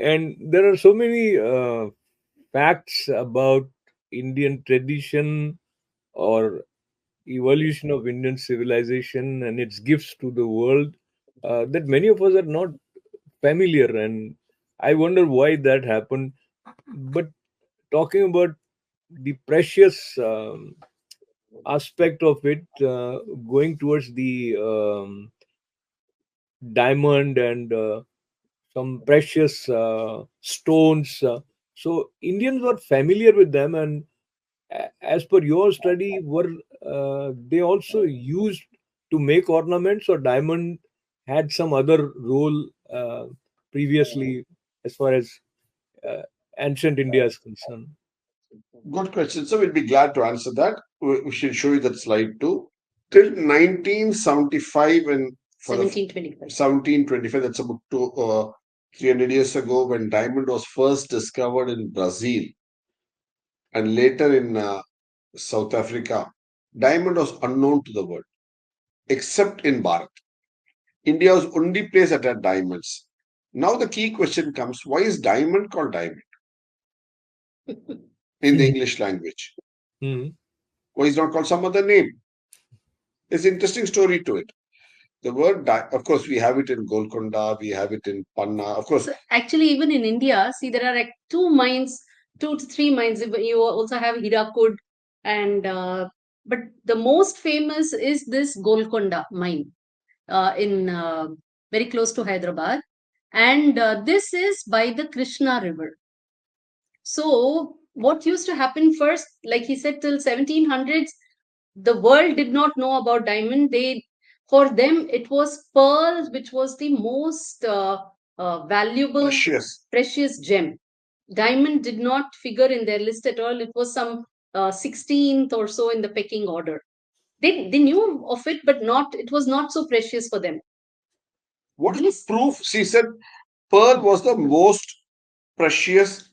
And there are so many facts about Indian tradition or evolution of Indian civilization and its gifts to the world that many of us are not familiar. And I wonder why that happened. But talking about the precious aspect of it, going towards the diamond and some precious stones. So Indians were familiar with them, and as per your study, were they also used to make ornaments, or diamond had some other role previously, as far as uh, ancient India is concerned? Good question. So we'll be glad to answer that. We should show you that slide too. Till 1975 and for the 1725. 1725, that's about 300 years ago, when diamond was first discovered in Brazil and later in South Africa. Diamond was unknown to the world except in Bharat. India was only place that had diamonds. Now the key question comes: why is diamond called diamond in the English language? Mhm. Why is not called some other name? There's an interesting story to it. The word, of course, we have it in Golconda, we have it in Panna. Of course, So actually, even in India, see, there are like two mines, 2 to 3 mines. You also have Hirakud, and but the most famous is this Golconda mine in very close to Hyderabad, and this is by the Krishna River. So what used to happen first, like he said, till 1700s, the world did not know about diamond. For them, it was pearl, which was the most valuable, precious. precious gem. Diamond did not figure in their list at all. It was some 16th or so in the pecking order. They knew of it, but not, it was not so precious for them. What is the proof? She said pearl was the most precious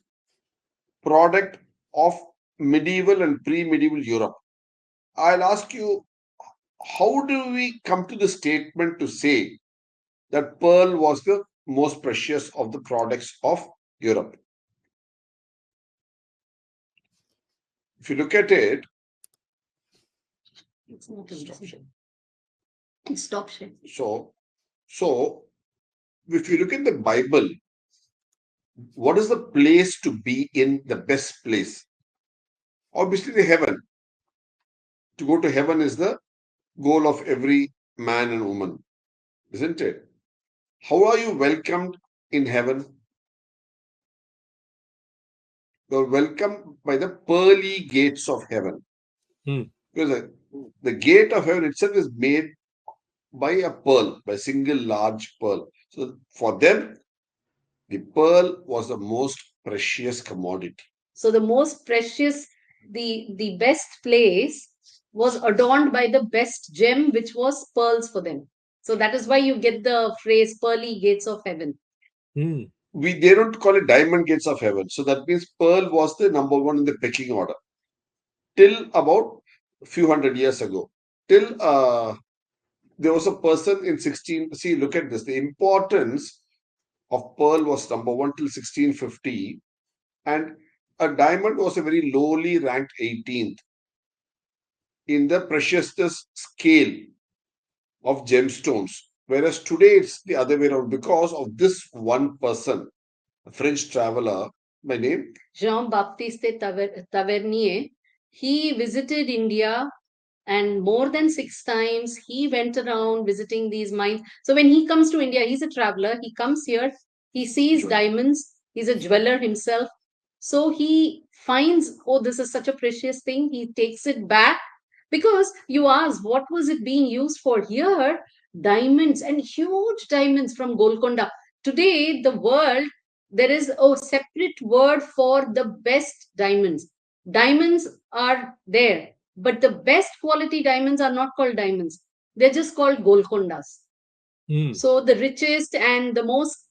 product of medieval and pre-medieval Europe. I'll ask you, how do we come to the statement to say that pearl was the most precious of the products of Europe? If you look at it, It's not stop easy. share. Stop share. So if you look at the Bible, what is the place to be in, the best place? Obviously, the heaven. To go to heaven is the goal of every man and woman, isn't it? How are you welcomed in heaven? You're welcomed by the pearly gates of heaven. Hmm. Because the gate of heaven itself is made by a pearl, by a single large pearl. So for them, the pearl was the most precious commodity. So the most precious, the best place was adorned by the best gem, which was pearls for them. So that is why you get the phrase pearly gates of heaven. Hmm. They don't call it diamond gates of heaven. So that means pearl was the number one in the pecking order till about a few hundred years ago. Till there was a person in 16. See, look at this. The importance of pearl was number one till 1650, and a diamond was a very lowly ranked 18th in the preciousness scale of gemstones. Whereas today it's the other way around because of this one person, a French traveler by name. Jean-Baptiste Tavernier, he visited India, and more than 6 times he went around visiting these mines. So when he comes to India, he's a traveler. He comes here, he sees Jeweler. diamonds. He's a jeweler himself. So he finds, oh, this is such a precious thing. He takes it back because you ask, what was it being used for? Here, diamonds and huge diamonds from Golconda. Today, the world, there is a separate word for the best diamonds. Diamonds are there, but the best quality diamonds are not called diamonds. They're just called Golcondas. Hmm. So the richest and the most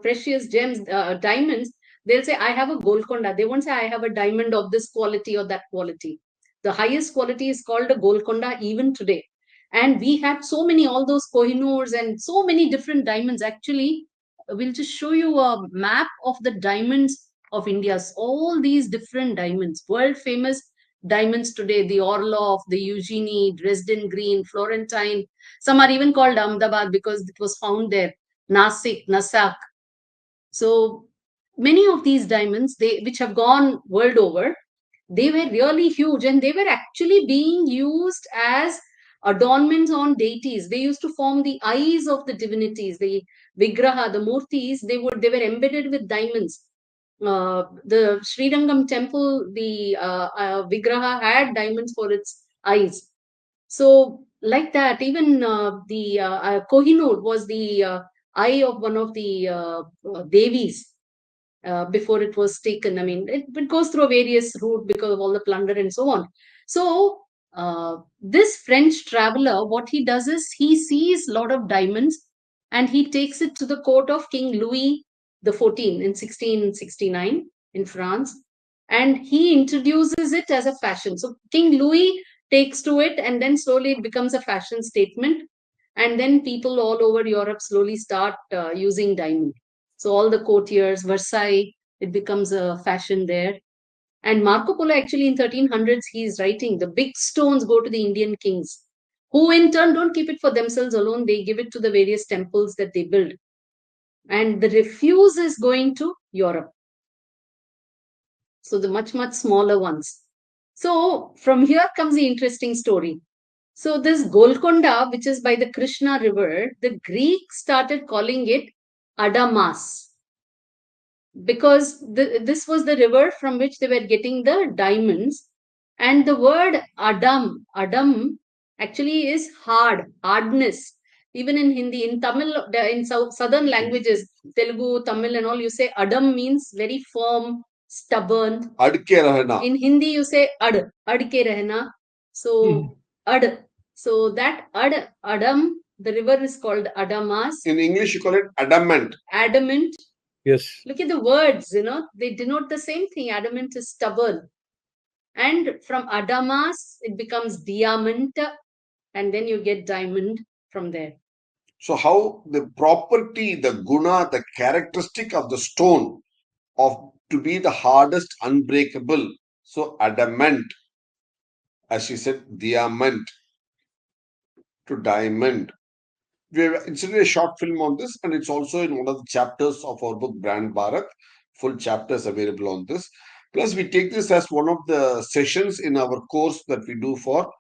precious gems, diamonds, they'll say I have a Golconda. They won't say I have a diamond of this quality or that quality. The highest quality is called a Golconda even today. And we had so many, all those Kohinoors and so many different diamonds. Actually, we'll just show you a map of the diamonds of India. All these different diamonds, world famous diamonds today, the Orlov, the Eugenie, Dresden Green, Florentine. Some are even called Ahmedabad because it was found there. Nasik, Nasak. So many of these diamonds, which have gone world over, they were really huge, and they were actually being used as adornments on deities. They used to form the eyes of the divinities, the vigraha, the murtis. They were embedded with diamonds. The Srirangam temple, the vigraha had diamonds for its eyes. So like that, even the Kohinoor was the eye of one of the devis before it was taken. I mean, it goes through a various route because of all the plunder and so on. So this French traveler, what he does is he sees a lot of diamonds and he takes it to the court of King Louis XIV in 1669 in France, and he introduces it as a fashion. So King Louis takes to it, and then slowly it becomes a fashion statement, and then people all over Europe slowly start using diamond. So all the courtiers, Versailles, it becomes a fashion there. And Marco Polo, actually in 1300s, he is writing the big stones go to the Indian kings, who in turn don't keep it for themselves alone. They give it to the various temples that they build. And the refuse is going to Europe. So the much, much smaller ones. So from here comes the interesting story. So this Golconda, which is by the Krishna River, the Greeks started calling it Adamas, because this was the river from which they were getting the diamonds. And the word Adam actually is hardness. Even in Hindi, in Tamil, in southern languages, Telugu, Tamil and all, you say Adam means very firm, stubborn. Adke rahna. In Hindi, you say adke rahna. So ad. So that Adam, the river is called Adamas. In English, you call it adamant. Adamant. Yes. Look at the words, they denote the same thing. Adamant is stubborn. And from Adamas, it becomes diamant, and then you get diamond from there. So how the property, the guna, the characteristic of the stone of to be the hardest, unbreakable. So adamant, as she said, diamant to diamond. We have incidentally a short film on this, and it's also in one of the chapters of our book, Brand Bharat. Full chapters available on this. Plus, we take this as one of the sessions in our course that we do for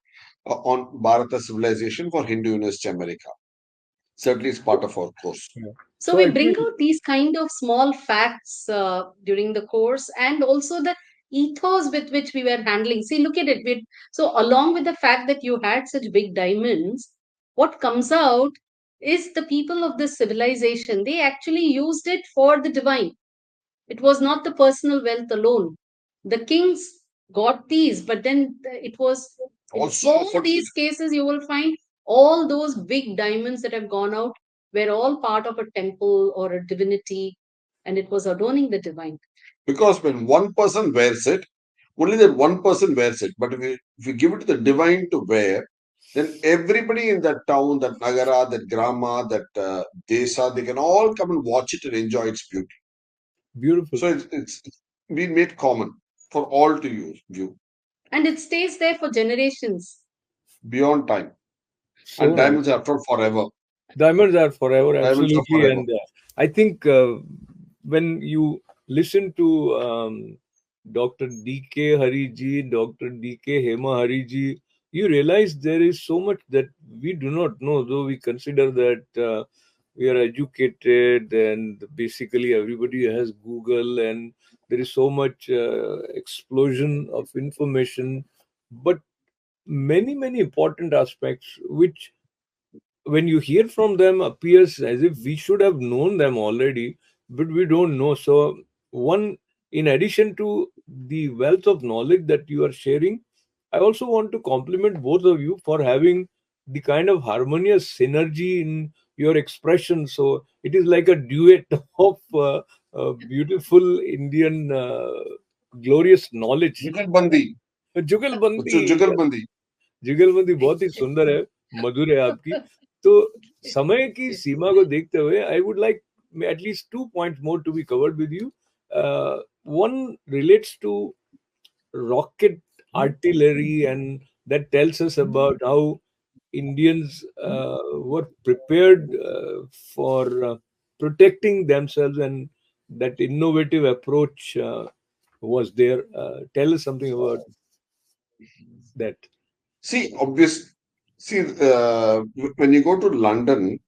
on Bharata civilization for Hindu University America. Certainly, it's part of our course. Yeah. So we bring out these kind of small facts during the course, and also the ethos with which we were handling. See, look at it. So along with the fact that you had such big diamonds, what comes out is the people of this civilization, they actually used it for the divine. It was not the personal wealth alone. The kings got these, but then it was Also, in all these cases, you will find all those big diamonds that have gone out were all part of a temple or a divinity, and it was adorning the divine. Because when one person wears it, only that one person wears it. But if you give it to the divine to wear, then everybody in that town, that Nagara, that Grama, that Desa, they can all come and watch it and enjoy its beauty. Beautiful. So it's been made common for all to view. And it stays there for generations. Beyond time. So and diamonds are for forever. Diamonds are forever, Diamonds are absolutely. forever. And I think when you listen to Dr. D.K. Hariji, Dr. D.K. Hema Hariji, you realize there is so much that we do not know, though we consider that we are educated and basically everybody has Google and there is so much explosion of information. But many important aspects which when you hear from them appears as if we should have known them already, but we don't know. So one, in addition to the wealth of knowledge that you are sharing, I also want to compliment both of you for having the kind of harmonious synergy in your expression. So it is like a duet of beautiful Indian glorious knowledge. जुगलबंदी जुगलबंदी जुगलबंदी जुगलबंदी बहुत ही सुंदर है, मधुर है आपकी. तो समय की सीमा को देखते हुए I would like at least 2 points more to be covered with you. One relates to rocket artillery, and that tells us about how Indians were prepared for protecting themselves, and that innovative approach was there. Tell us something about that. See, when you go to London,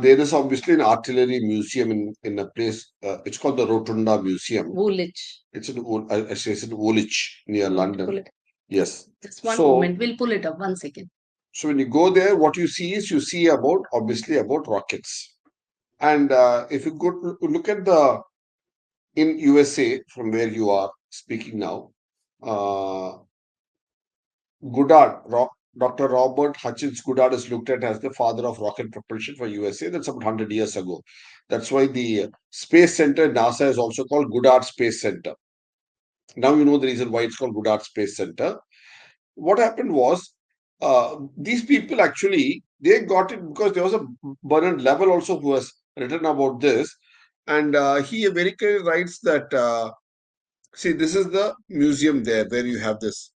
there is obviously an artillery museum in a place. It's called the Rotunda Museum. Woolwich. It's in it's in Woolwich near London. Yes. Just one So, moment. We'll pull it up. 1 second. so when you go there, what you see is you see about obviously about rockets. And if you go to look at the in USA from where you are speaking now, uh, Goddard, Dr. Robert Hutchins Goddard is looked at as the father of rocket propulsion for USA. That's about 100 years ago. That's why the Space Center in NASA is also called Goddard Space Center. Now you know the reason why it's called Goddard Space Center. What happened was these people actually they got it because there was a Bernard Level also who has written about this, and he very clearly writes that see, this is the museum there where you have this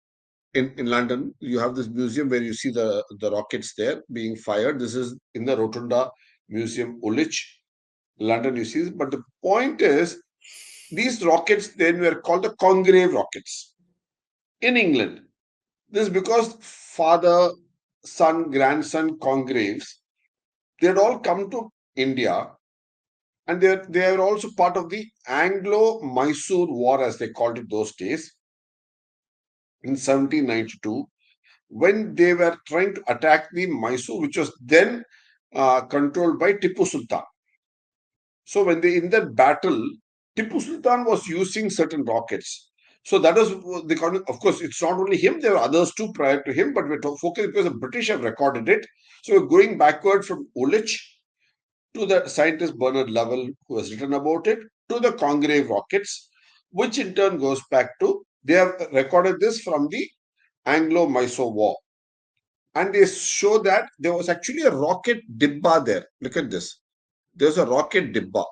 in London. You have this museum where you see the rockets there being fired. This is in the Rotunda Museum, Woolwich, London. You see, but the point is these rockets then were called the Congreve rockets in England. This is because father, son, grandson Congraves, they had all come to India, and they are also part of the Anglo-Mysore War, as they called it those days, in 1792, when they were trying to attack the Mysore, which was then controlled by Tipu Sultan. So when they in that battle, Tipu Sultan was using certain rockets. So that was the of course it's not only him, there were others too prior to him, but we're focusing because the British have recorded it. So we're going backward from Woolwich to the scientist Bernard Lovell, who has written about it, to the Congreve rockets, which in turn goes back to they have recorded this from the Anglo-Mysore War. And they show that there was actually a rocket dibba there. Look at this. There's a rocket dibba,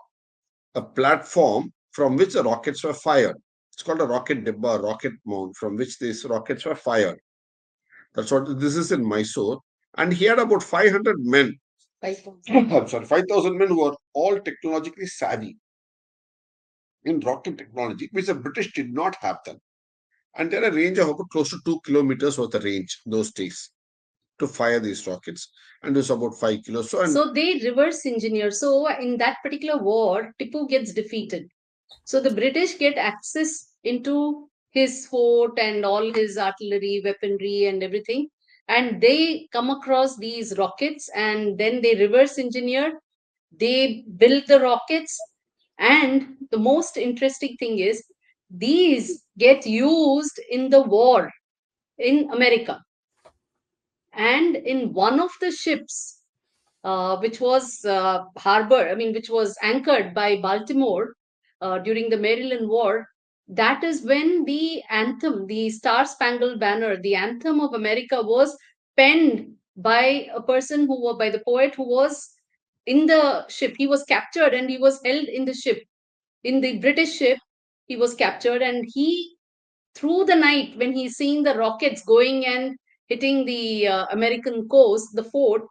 a platform from which the rockets were fired. It's called a rocket dibba, a rocket mount from which these rockets were fired. That's what this is in Mysore. And he had about 500 men. 5,000. I'm sorry, 5,000 men who are all technologically savvy in rocket technology, which the British did not have them. And they're a range of about close to 2 kilometers was the range those days to fire these rockets, and it's about 5 kilos. So they reverse engineer. So in that particular war, Tipu gets defeated. So the British get access into his fort and all his artillery, weaponry, and everything. And they come across these rockets, and then they reverse engineer. They build the rockets. And the most interesting thing is, these get used in the war in America. And in one of the ships, which was which was anchored by Baltimore during the Maryland War, that is when the anthem, the Star Spangled Banner, the anthem of America, was penned by a person by the poet who was in the ship. He was captured and he was held in the ship, in the British ship. He was captured, and he, through the night, when he's seeing the rockets going and hitting the American coast, the fort,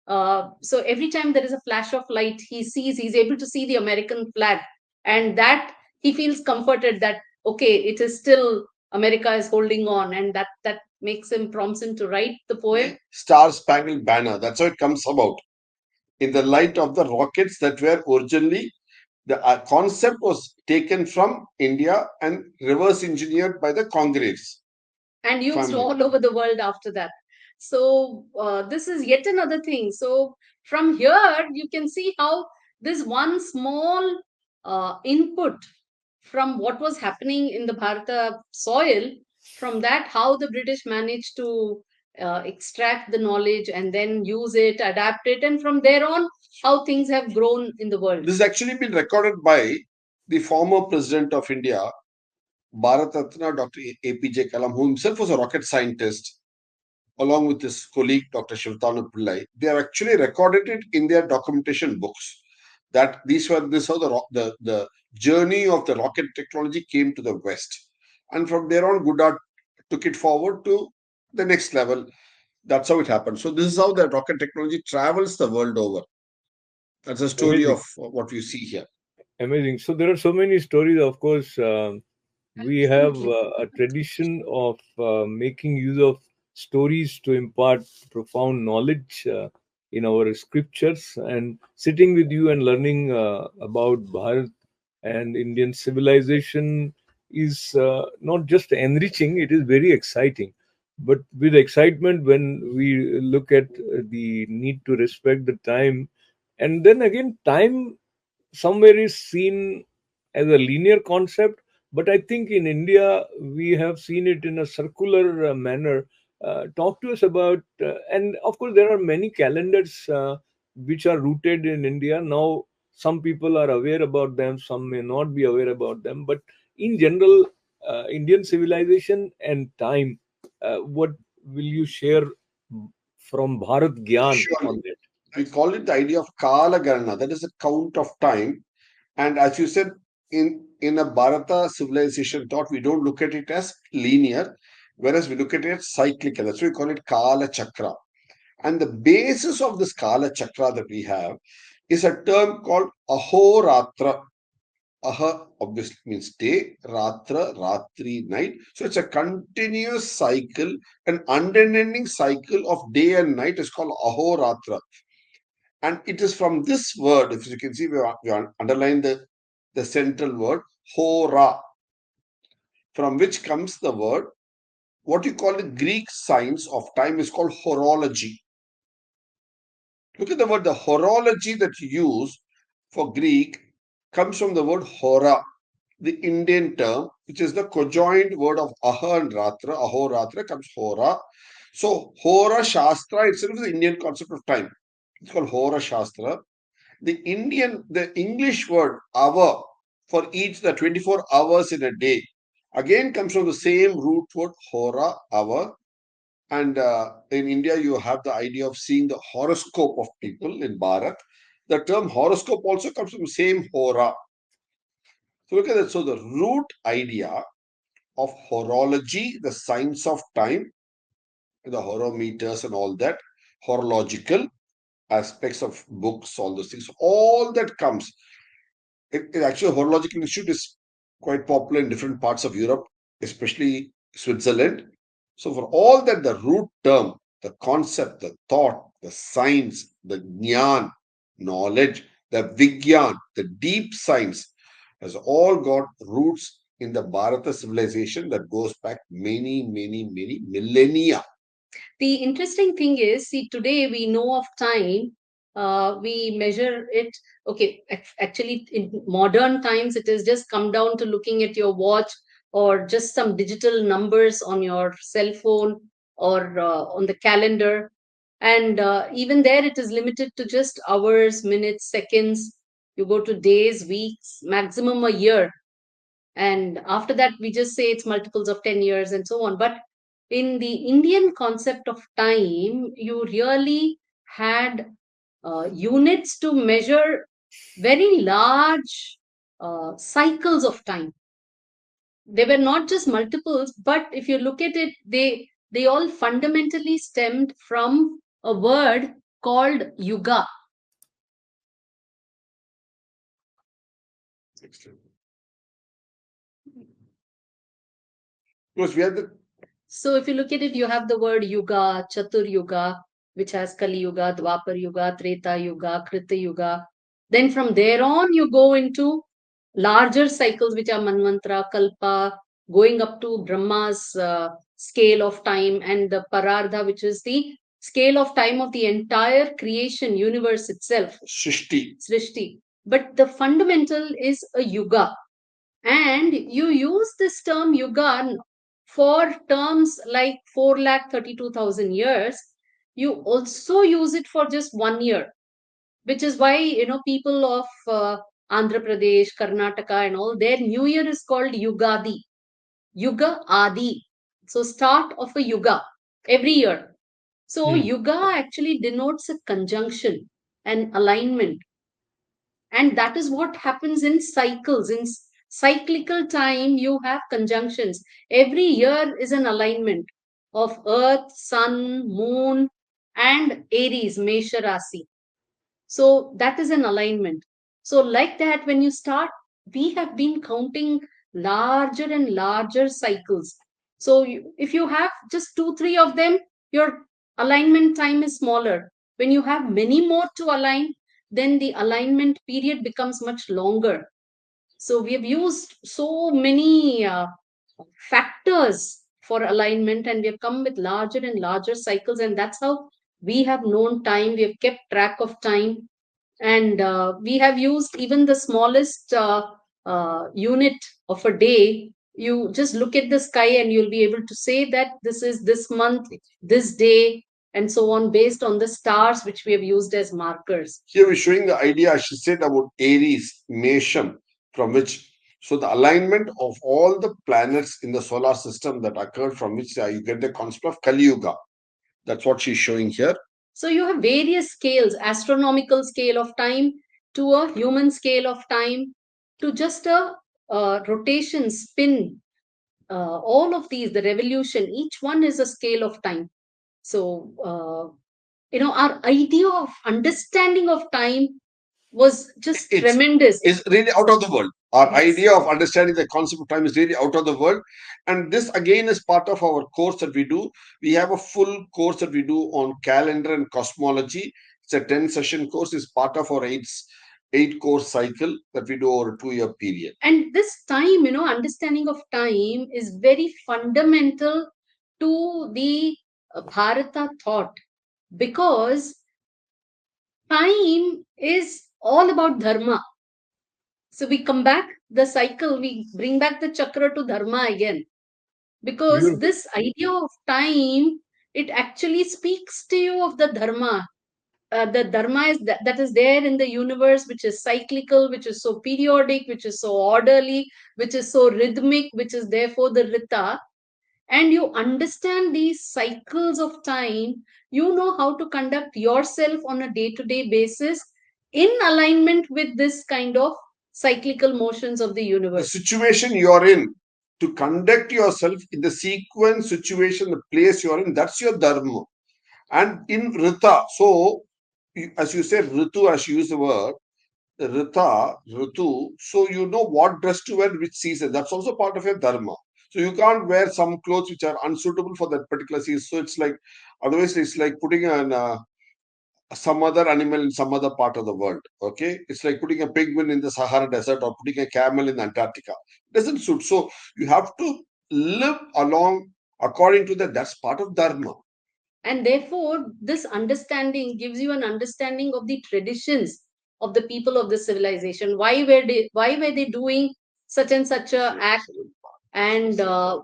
so every time there is a flash of light, he's able to see the American flag, and that he feels comforted that okay, it is still America is holding on, and that makes him, prompts him to write the poem Star Spangled Banner. That's how it comes about. In the light of the rockets that were originally the concept was taken from India and reverse engineered by the Congraves and used family. all over the world after that. So this is yet another thing. So from here, you can see how this one small input from what was happening in the Bharata soil, from that, how the British managed to extract the knowledge and then use it, adapt it, and from there on, how things have grown in the world. This has actually been recorded by the former president of India, Bharat Ratna, Dr. APJ Kalam, who himself was a rocket scientist, along with his colleague, Dr. Shivtanu Pillai. They have actually recorded it in their documentation books. That these were this how the journey of the rocket technology came to the West, and from there on, Goddard took it forward to the next level. That's how it happened. So this is how the rocket technology travels the world over. That's the story Amazing. of what you see here. Amazing. So there are so many stories. Of course, we have Absolutely. a tradition of making use of stories to impart profound knowledge in our scriptures. And sitting with you and learning about Bharat and Indian civilization is not just enriching; it is very exciting. But with excitement, when we look at the need to respect the time, and then again, time somewhere is seen as a linear concept, but I think in India we have seen it in a circular manner. Talk to us about, and of course, there are many calendars which are rooted in India. Now, some people are aware about them, some may not be aware about them, but in general, Indian civilization and time, what will you share from Bharat Gyan Surely. on that? We call it the idea of Kala Ganana, that is a count of time. And as you said, in a Bharata civilization thought, we don't look at it as linear, whereas we look at it as cyclical. That's why we call it Kala Chakra. And the basis of this Kala Chakra that we have is a term called Ahoratra. Aha obviously means day, Ratra, Ratri, night. So it's a continuous cycle, an unending cycle of day and night is called Ahoratra. And it is from this word, if you can see, we underline the central word, Hora, from which comes the word, what you call the Greek science of time is called horology. Look at the word, the horology that you use for Greek comes from the word hora, the Indian term, which is the conjoined word of aha and ratra. Ahoratra comes hora. So hora shastra itself is the Indian concept of time. It's called hora shastra. The English word hour for each the 24 hours in a day again comes from the same root word hora, hour. And in India, you have the idea of seeing the horoscope of people in Bharat. The term horoscope also comes from the same hora. So look at that. So the root idea of horology, the science of time, the horometers and all that, horological aspects of books, all those things, all that comes. It actually, horological institute is quite popular in different parts of Europe, especially Switzerland. So for all that, the root term, the concept, the thought, the science, the jnana, knowledge, the vigyan, the deep science, has all got roots in the Bharata civilization that goes back many, many, many millennia. The interesting thing is, see, today we know of time, we measure it. Okay, actually, in modern times, it has just come down to looking at your watch or just some digital numbers on your cell phone or on the calendar. And even there, it is limited to just hours, minutes, seconds. You go to days, weeks, maximum a year, and after that we just say it's multiples of 10 years and so on. But in the Indian concept of time, you really had units to measure very large cycles of time. They were not just multiples, but if you look at it, they all fundamentally stemmed from a word called yuga. Because we have the So if you look at it, you have the word Yuga, Chatur Yuga, which has Kali Yuga, Dwapar Yuga, Treta Yuga, Krita Yuga. Then from there on, you go into larger cycles, which are Manvantara, Kalpa, going up to Brahma's scale of time, and the Parardha, which is the scale of time of the entire creation universe itself, Srishti. Srishti. But the fundamental is a Yuga. And you use this term yuga for terms like 4,32,000 years. You also use it for just 1 year, which is why, people of Andhra Pradesh, Karnataka, and all, their new year is called Yugadi, Yuga Adi. So, start of a yuga every year. So, Hmm. yuga actually denotes a conjunction, an alignment. And that is what happens in cycles. In cyclical time, you have conjunctions. Every year is an alignment of Earth, Sun, Moon, and Aries, Mesha Rasi. So that is an alignment. So, like that, when you start, we have been counting larger and larger cycles. So, if you have just two, three of them, your alignment time is smaller. When you have many more to align, then the alignment period becomes much longer. So, we have used so many factors for alignment, and we have come with larger and larger cycles, and that's how we have known time. We have kept track of time, and we have used even the smallest unit of a day. You just look at the sky and you'll be able to say that this is this month, this day, and so on, based on the stars which we have used as markers. Here we're showing the idea she said about Aries, Mesham, from which, so the alignment of all the planets in the solar system that occurred, from which you get the concept of Kali Yuga. That's what she's showing here. So you have various scales, astronomical scale of time to a human scale of time to just a rotation, spin, all of these, the revolution, each one is a scale of time. So, our idea of understanding of time was just tremendous. It's really out of the world. Our Yes. idea of understanding the concept of time is really out of the world. And this again is part of our course that we do. We have a full course that we do on calendar and cosmology. It's a 10-session course. It's part of our eight-course cycle that we do over a 2-year period. And this time, understanding of time is very fundamental to the Bharata thought, because time is all about dharma. So we come back the cycle, we bring back the chakra to dharma again. Because Beautiful. this idea of time, it actually speaks to you of the dharma. The dharma is that is there in the universe, which is cyclical, which is so periodic, which is so orderly, which is so rhythmic, which is therefore the rita. And you understand these cycles of time, you know how to conduct yourself on a day-to-day basis in alignment with this kind of cyclical motions of the The universe. situation you're in, to conduct yourself in the sequence, situation, the place you're in, that's your dharma. And in Rita, so as you said, Ritu, as you use the word, Rita, Ritu, so you know what dress to wear, which season. That's also part of your dharma. So you can't wear some clothes which are unsuitable for that particular season. So it's like, otherwise it's like putting some other animal in some other part of the world. Okay, it's like putting a penguin in the Sahara Desert or putting a camel in Antarctica. It doesn't suit. So you have to live along according to that. That's part of dharma. And therefore, this understanding gives you an understanding of the traditions of the people of the civilization. Why were they doing such and such a act, and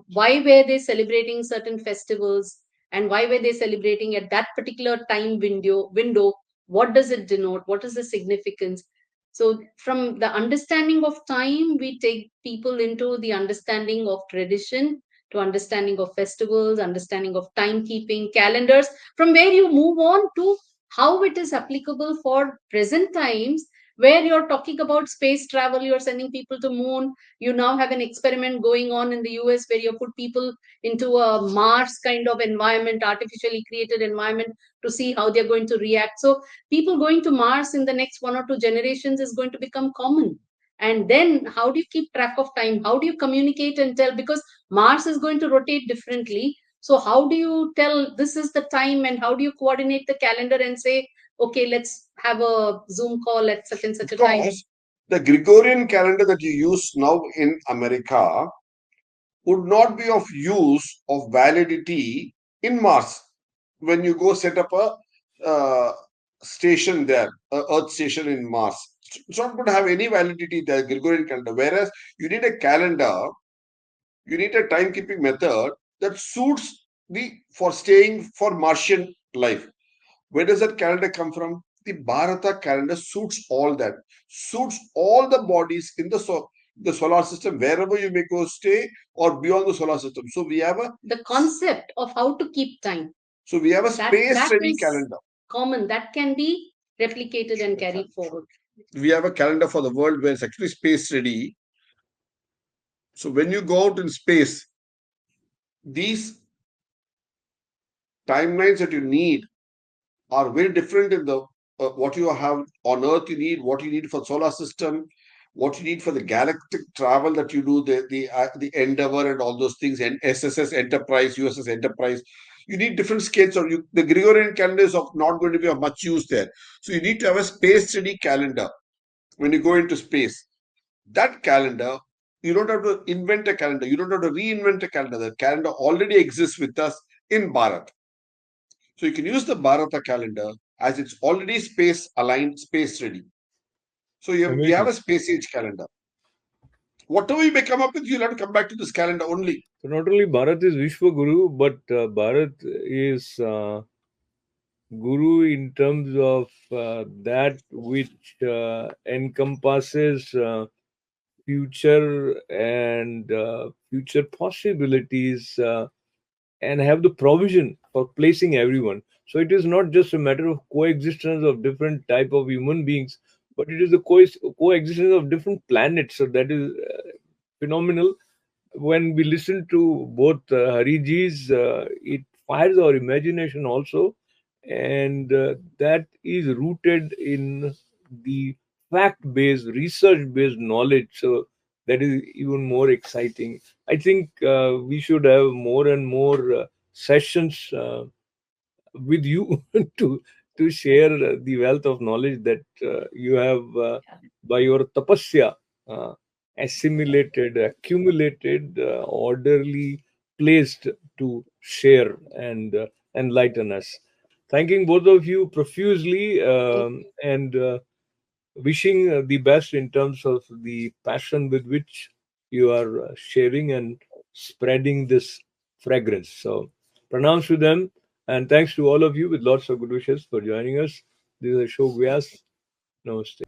why were they celebrating certain festivals, and why were they celebrating at that particular time window? What does it denote? What is the significance? So from the understanding of time, we take people into the understanding of tradition, to understanding of festivals, understanding of timekeeping, calendars, from where you move on to how it is applicable for present times, where you're talking about space travel, you're sending people to moon. You now have an experiment going on in the US where you put people into a Mars kind of environment, artificially created environment, to see how they're going to react. So people going to Mars in the next 1 or 2 generations is going to become common. And then how do you keep track of time? How do you communicate and tell? Because Mars is going to rotate differently. So how do you tell this is the time, and how do you coordinate the calendar and say, okay, let's have a Zoom call at such and such a time? Because the Gregorian calendar that you use now in America would not be of use of validity in Mars. When you go set up a station there, a Earth station in Mars, it's not going to have any validity, the Gregorian calendar. Whereas you need a calendar, you need a timekeeping method that suits for staying for Martian life. Where does that calendar come from? The Bharata calendar suits all that, suits all the bodies in the solar system, wherever you may go stay or beyond the solar system. So we have the concept of how to keep time. So we have a space ready is calendar. Common that can be replicated and carried forward. We have a calendar for the world where it's actually space ready. So when you go out in space, these timelines that you need are very different in the what you have on Earth. You need what you need for solar system, what you need for the galactic travel that you do, the Endeavor and all those things, and SSS Enterprise, USS Enterprise. You need different scales, or the Gregorian calendar is of not going to be of much use there. So you need to have a space ready calendar when you go into space. That calendar, you don't have to invent a calendar. You don't have to reinvent a calendar. The calendar already exists with us in Bharat. So you can use the Bharata calendar as it's already space aligned, space ready. So we have Amazing. a space age calendar. Whatever you may come up with, you'll have to come back to this calendar only. So not only Bharat is Vishwa Guru, but Bharat is Guru in terms of that which encompasses future and future possibilities, and have the provision for placing everyone. So it is not just a matter of coexistence of different type of human beings, but it is the coexistence of different planets. So that is phenomenal. When we listen to both Hariji's, it fires our imagination also, and that is rooted in the fact-based, research-based knowledge. So that is even more exciting. I think we should have more and more sessions with you to share the wealth of knowledge that you have by your tapasya uh, assimilated, accumulated, orderly placed to share and enlighten us. Thanking both of you profusely, and wishing the best in terms of the passion with which you are sharing and spreading this fragrance. So, pranams to them, and thanks to all of you with lots of good wishes for joining us. This is Ashok Vyas. Namaste.